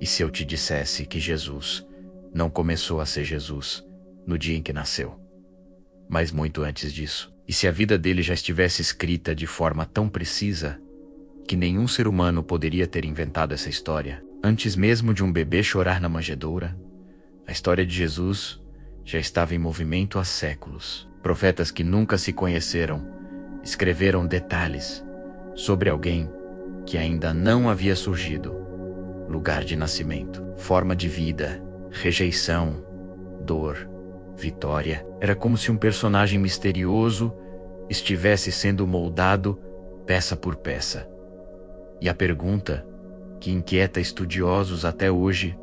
E se eu te dissesse que Jesus não começou a ser Jesus no dia em que nasceu, mas muito antes disso? E se a vida dele já estivesse escrita de forma tão precisa que nenhum ser humano poderia ter inventado essa história, antes mesmo de um bebê chorar na manjedoura? A história de Jesus já estava em movimento há séculos. Profetas que nunca se conheceram escreveram detalhes sobre alguém que ainda não havia surgido: lugar de nascimento, forma de vida, rejeição, dor, vitória. Era como se um personagem misterioso estivesse sendo moldado peça por peça. E a pergunta que inquieta estudiosos até hoje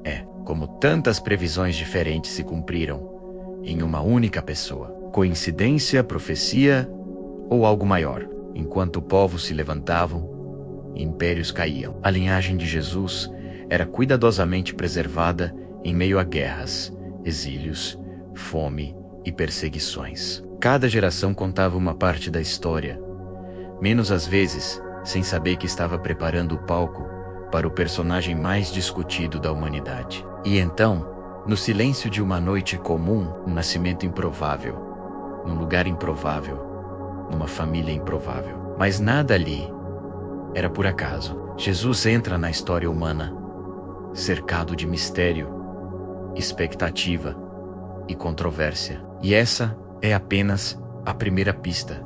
é: como tantas previsões diferentes se cumpriram em uma única pessoa? Coincidência, profecia ou algo maior? Enquanto povos se levantavam, impérios caíam. A linhagem de Jesus era cuidadosamente preservada em meio a guerras, exílios, fome e perseguições. Cada geração contava uma parte da história, menos às vezes sem saber que estava preparando o palco para o personagem mais discutido da humanidade. E então, no silêncio de uma noite comum, um nascimento improvável, num lugar improvável, numa família improvável. Mas nada ali era por acaso. Jesus entra na história humana, cercado de mistério, expectativa e controvérsia. E essa é apenas a primeira pista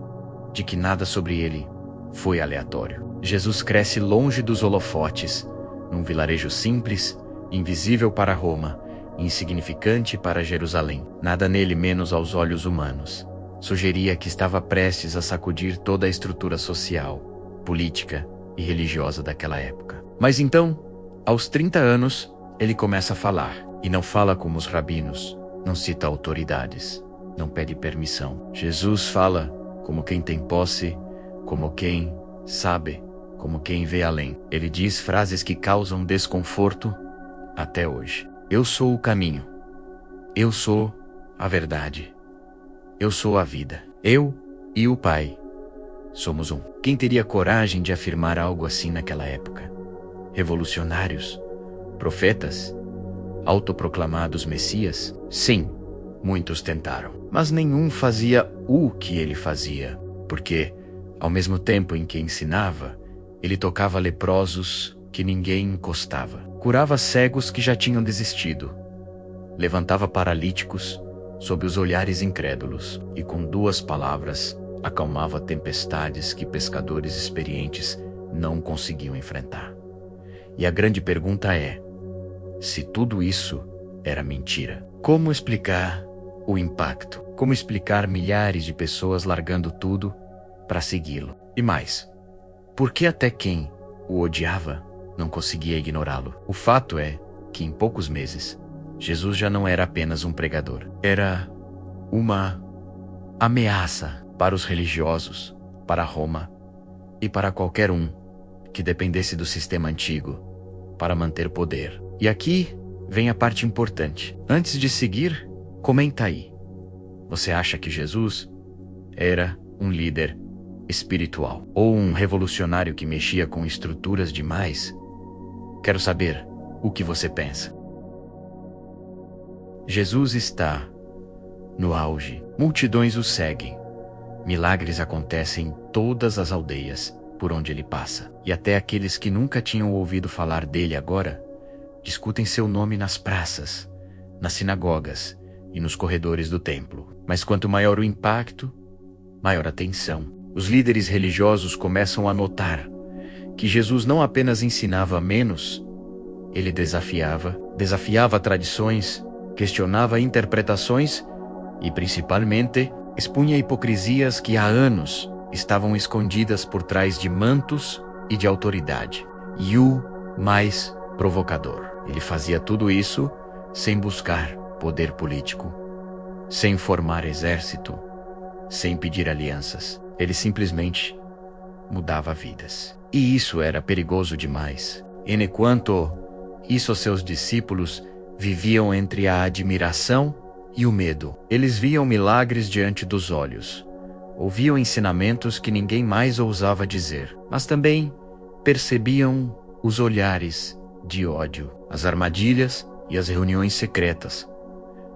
de que nada sobre ele foi aleatório. Jesus cresce longe dos holofotes, num vilarejo simples, invisível para Roma, insignificante para Jerusalém. Nada nele menos aos olhos humanos sugeria que estava prestes a sacudir toda a estrutura social, política e religiosa daquela época. Mas então, aos 30 anos, ele começa a falar. E não fala como os rabinos, não cita autoridades, não pede permissão. Jesus fala como quem tem posse, como quem sabe, como quem vê além. Ele diz frases que causam desconforto até hoje. Eu sou o caminho. Eu sou a verdade. Eu sou a vida. Eu e o Pai somos um. Quem teria coragem de afirmar algo assim naquela época? Revolucionários? Profetas? Autoproclamados messias? Sim, muitos tentaram. Mas nenhum fazia o que ele fazia, porque, ao mesmo tempo em que ensinava, ele tocava leprosos que ninguém encostava, curava cegos que já tinham desistido, levantava paralíticos sob os olhares incrédulos e, com 2 palavras, acalmava tempestades que pescadores experientes não conseguiam enfrentar. E a grande pergunta é: se tudo isso era mentira, como explicar o impacto? Como explicar milhares de pessoas largando tudo para segui-lo? E mais, por que até quem o odiava não conseguia ignorá-lo? O fato é que em poucos meses, Jesus já não era apenas um pregador. Era uma ameaça para os religiosos, para Roma e para qualquer um que dependesse do sistema antigo para manter poder. E aqui vem a parte importante. Antes de seguir, comenta aí. Você acha que Jesus era um líder espiritual ou um revolucionário que mexia com estruturas demais? Quero saber o que você pensa. Jesus está no auge. Multidões o seguem. Milagres acontecem em todas as aldeias por onde ele passa. E até aqueles que nunca tinham ouvido falar dele agora discutem seu nome nas praças, nas sinagogas e nos corredores do templo. Mas quanto maior o impacto, maior a tensão. Os líderes religiosos começam a notar que Jesus não apenas ensinava menos, ele desafiava tradições, questionava interpretações e, principalmente, expunha hipocrisias que há anos estavam escondidas por trás de mantos e de autoridade. E o mais provocador: ele fazia tudo isso sem buscar poder político, sem formar exército, sem pedir alianças. Ele simplesmente mudava vidas. E isso era perigoso demais. Enquanto isso, seus discípulos viviam entre a admiração e o medo. Eles viam milagres diante dos olhos, ouviam ensinamentos que ninguém mais ousava dizer, mas também percebiam os olhares de ódio, as armadilhas e as reuniões secretas,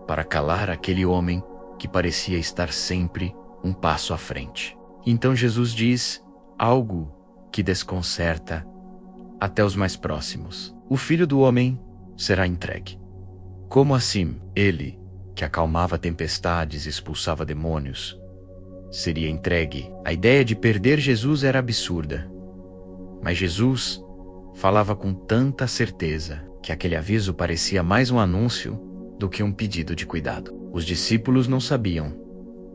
para calar aquele homem que parecia estar sempre um passo à frente. Então Jesus diz algo que desconcerta até os mais próximos: o Filho do Homem será entregue. Como assim? Ele, que acalmava tempestades e expulsava demônios, seria entregue? A ideia de perder Jesus era absurda. Mas Jesus falava com tanta certeza que aquele aviso parecia mais um anúncio do que um pedido de cuidado. Os discípulos não sabiam,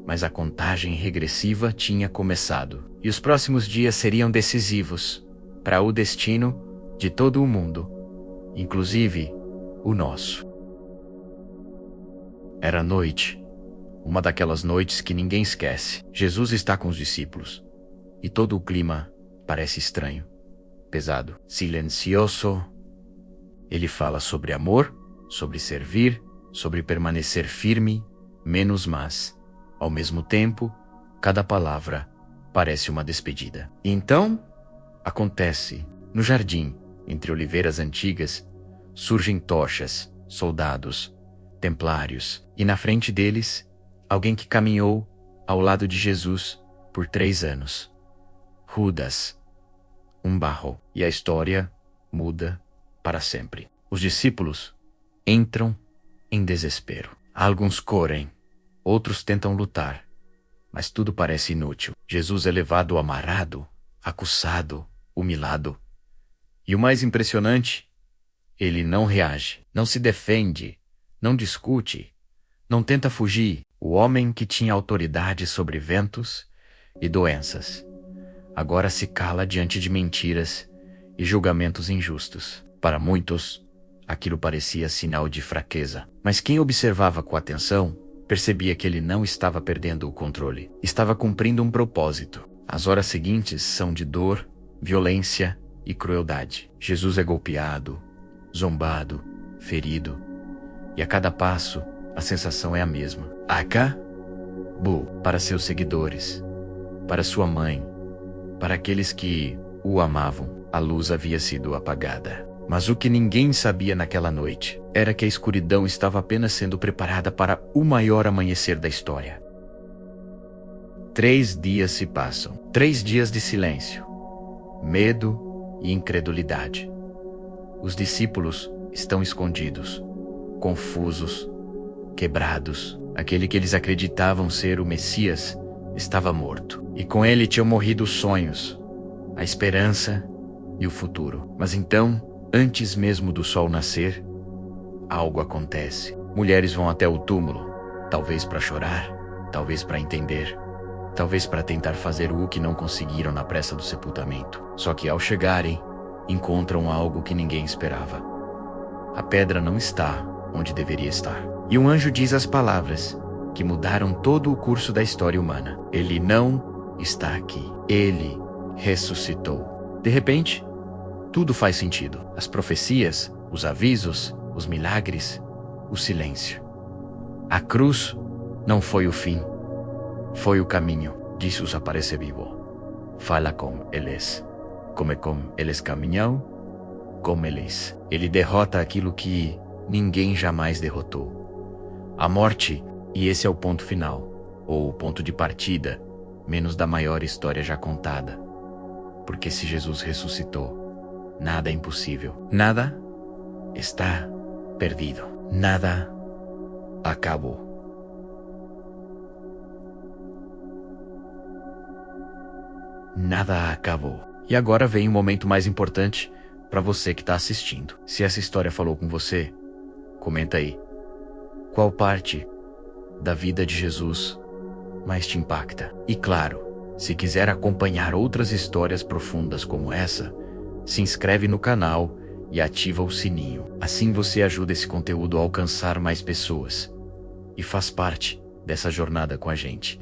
mas a contagem regressiva tinha começado. E os próximos dias seriam decisivos para o destino de todo o mundo, inclusive o nosso. Era noite, uma daquelas noites que ninguém esquece. Jesus está com os discípulos e todo o clima parece estranho, pesado, silencioso. Ele fala sobre amor, sobre servir, sobre permanecer firme, menos mas. Ao mesmo tempo, cada palavra parece uma despedida. E então, acontece. No jardim, entre oliveiras antigas, surgem tochas, soldados, templários, e na frente deles, alguém que caminhou ao lado de Jesus por 3 anos. Judas, um barro. E a história muda para sempre. Os discípulos entram em desespero. Alguns correm, outros tentam lutar, mas tudo parece inútil. Jesus é levado amarrado, acusado, humilhado. E o mais impressionante, ele não reage, não se defende, não discute, não tenta fugir. O homem que tinha autoridade sobre ventos e doenças agora se cala diante de mentiras e julgamentos injustos. Para muitos, aquilo parecia sinal de fraqueza. Mas quem observava com atenção percebia que ele não estava perdendo o controle. Estava cumprindo um propósito. As horas seguintes são de dor, violência e crueldade. Jesus é golpeado, zombado, ferido. E a cada passo, a sensação é a mesma. Acabou. Para seus seguidores, para sua mãe, para aqueles que o amavam, a luz havia sido apagada. Mas o que ninguém sabia naquela noite era que a escuridão estava apenas sendo preparada para o maior amanhecer da história. 3 dias se passam. 3 dias de silêncio, medo e incredulidade. Os discípulos estão escondidos, confusos, quebrados. Aquele que eles acreditavam ser o Messias estava morto. E com ele tinham morrido os sonhos, a esperança e o futuro. Mas então, antes mesmo do sol nascer, algo acontece. Mulheres vão até o túmulo, talvez para chorar, talvez para entender, talvez para tentar fazer o que não conseguiram na pressa do sepultamento. Só que ao chegarem, encontram algo que ninguém esperava. A pedra não está onde deveria estar. E um anjo diz as palavras que mudaram todo o curso da história humana. Ele não está aqui. Ele ressuscitou. De repente, tudo faz sentido. As profecias, os avisos, os milagres, o silêncio. A cruz não foi o fim, foi o caminho. Jesus aparece vivo. Fala com eles. Como eles caminham, como eles. Ele derrota aquilo que ninguém jamais derrotou. A morte, e esse é o ponto final, ou o ponto de partida, menos da maior história já contada. Porque se Jesus ressuscitou, nada é impossível. Nada está perdido. Nada acabou. Nada acabou. E agora vem o momento mais importante para você que está assistindo. Se essa história falou com você, comenta aí. Qual parte da vida de Jesus mais te impacta? E claro, se quiser acompanhar outras histórias profundas como essa, se inscreve no canal e ativa o sininho. Assim você ajuda esse conteúdo a alcançar mais pessoas e faz parte dessa jornada com a gente.